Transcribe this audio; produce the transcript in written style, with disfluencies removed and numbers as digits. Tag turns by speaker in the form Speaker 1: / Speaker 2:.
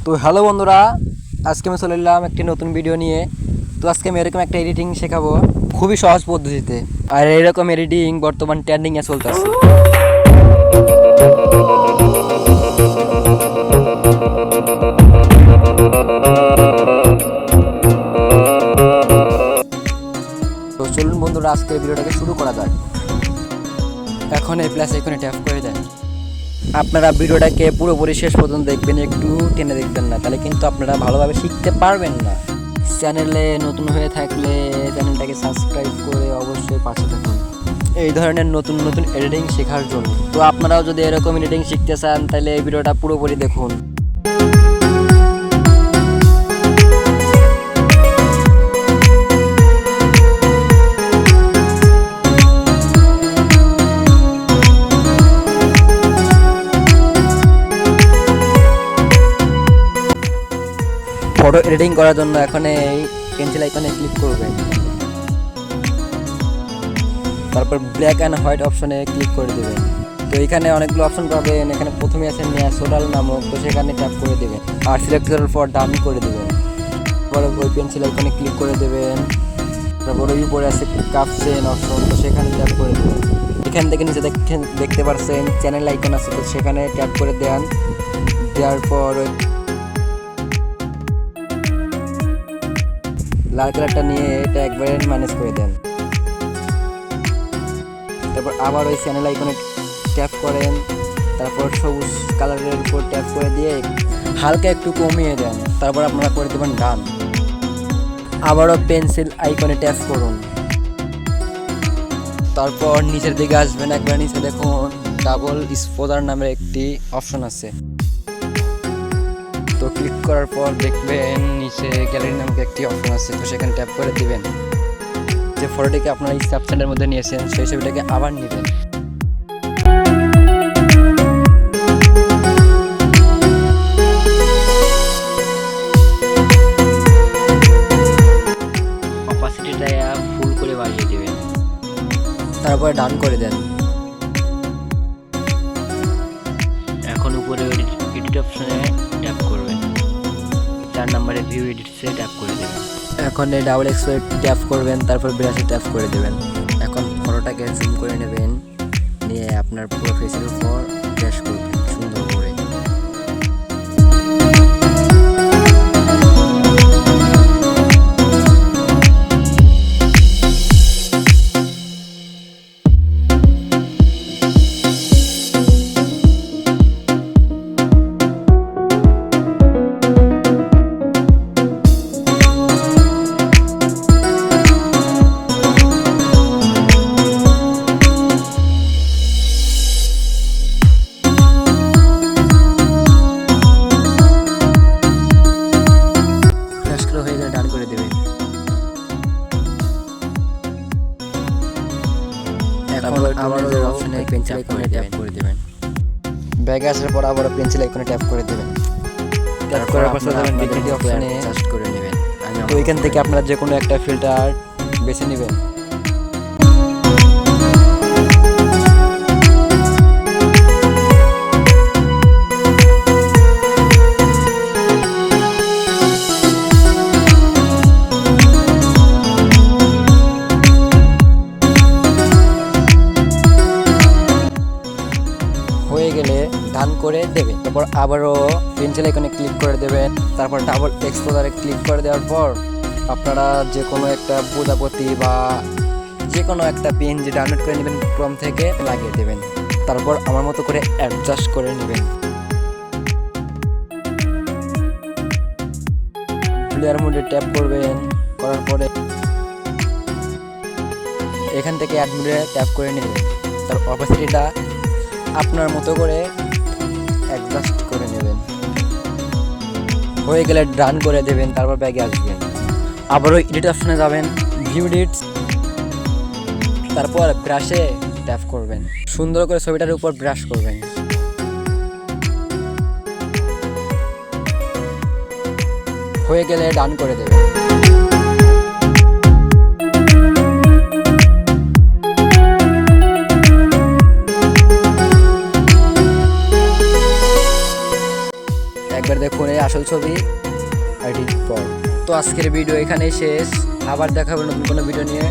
Speaker 1: তো হ্যালো বন্ধুরা, আজকে আমি চলে এলাম একটি নতুন ভিডিও নিয়ে। তো আজকে আমি এরকম একটা এডিটিং শেখাবো খুবই সহজ পদ্ধতিতে। আর এরকম এডিটিং বর্তমান ট্রেন্ডিংয়ে চলতেছে। তো চলুন বন্ধুরা, আজকে ভিডিওটাকে শুরু করা যাক। এখন এই প্লাস আইকনে ট্যাপ করে দেন। আপনারা ভিডিওটাকে পুরোপুরি শেষ পর্যন্ত দেখবেন, একটু টেনে দেখবেন না, তাহলে কিন্তু আপনারা ভালোভাবে শিখতে পারবেন না। চ্যানেলে নতুন হয়ে থাকলে চ্যানেলটাকে সাবস্ক্রাইব করে অবশ্যই পাশে থাকুন এই ধরনের নতুন নতুন এডিটিং শেখার জন্য। তো আপনারাও যদি এরকম এডিটিং শিখতে চান তাহলে এই ভিডিওটা পুরোপুরি দেখুন। ফটো এডিটিং করার জন্য এখন এই পেন্সিল আইকনে ক্লিক করবেন, তারপর ব্ল্যাক অ্যান্ড হোয়াইট অপশনে ক্লিক করে দেবেন। তো এখানে অনেকগুলো অপশন পাবেন। এখানে প্রথমে আছে ন্যাচারাল নামক, তো সেখানে ট্যাপ করে দেবেন আর সিলেক্ট করার পর ডান করে দেবেন। তারপরে ওই পেন্সিল আইকনে ক্লিক করে দেবেন। তারপর ওই উপরে আছে কাপ চেন অপশন, তো সেখানে ট্যাপ করে দেবেন। এখান থেকে নিচে দেখতে পাচ্ছেন চ্যানেল আইকন আছে, তো সেখানে ট্যাপ করে দেন। দেওয়ার পর লাল কালারটা নিয়ে এটা একবারে ম্যানেজ করে দেন। তারপর আবার ওই চ্যানেল আইকনে ট্যাপ করেন, তারপর সবুজ কালারের উপর ট্যাপ করে দিয়ে হালকা একটু কমিয়ে দেন। তারপর আপনারা করে দেবেন ডান। আবারও পেন্সিল আইকনে ট্যাপ করুন, তারপর নিচের দিকে আসবেন। একবার নিচে দেখুন ডাবল এক্সপোজার নামের একটি অপশন আছে, তো ক্লিক করার পর দেখবেন নিচে গ্যালারি নামক একটি অপশন আছে, তো সেখানে ট্যাপ করে দিবেন। যে ফটোটিকে আপনারা এই সাবস্ট্যান্ডের মধ্যে নিয়েছেন সেই ছবিটাকে আবার নেবেন। অপাসিটিটা ফুল করে বাড়িয়ে দিবেন, তারপরে ডান করে দেন। এখন উপরে এডিট অপশনে ট্যাপ করবেন, 4 নম্বরে ভিউ এডিটসে ট্যাপ করে দেবেন। এখন এই ডাবল এক্সপোর্ট ট্যাপ করবেন, তারপর ব্রাশে ট্যাপ করে দেবেন। এখন ফটোটাকে জুম করে নেবেন, নিয়ে আপনার পুরো ফেসের উপর ব্রাশ করবেন সুন্দর করে। ডান করে দেবেন। এখন আবারও অপশনে পেন্সিল আইকনে ট্যাপ করে দেবেন। ব্যাগে আসার পর আবারও পেন্সিল আইকনে ট্যাপ করে দেবেন। ট্যাপ করার পর যাবেন বিগ্রেডি অপশনে অ্যাডজাস্ট করে নেবেন। তো এখান থেকে আপনারা যে কোনো একটা ফিল্টার বেছে নেবেন। হয়ে গেলে ডান করে দেবেন। তারপর আবারও পেন্সিল আইকনে ক্লিক করে দেবেন। তারপর ডাবল এক্সপোজারে ক্লিক করে দেওয়ার পর আপনারা যে কোনো একটা প্রজাপতি বা যে কোনো একটা পেন যে ডাউনলোড করে নেবেন ক্রোম থেকে লাগিয়ে দেবেন। তারপর আমার মতো করে অ্যাডজাস্ট করে নেবেন। ব্লেয়ার মোডে ট্যাপ করবেন, করার পরে এখান থেকে অ্যাড মোডে ট্যাপ করে নেবেন। তার অপাসিটিটা আপনার মতো করে অ্যাডজাস্ট করে নেবেন। হয়ে গেলে ডান করে দেবেন। তারপর ব্যাগে আসবেন, আবারও এডিট অপশনে যাবেন, ভিউ এডিটস, তারপর ব্রাশে ট্যাপ করবেন। সুন্দর করে ছবিটার উপর ব্রাশ করবেন। হয়ে গেলে ডান করে দেবেন। একবার দেখুন এই আসল ছবি এডিট পর। তো আজকের ভিডিও এখানেই শেষ, আবার দেখা হবে নতুন কোনো ভিডিও নিয়ে।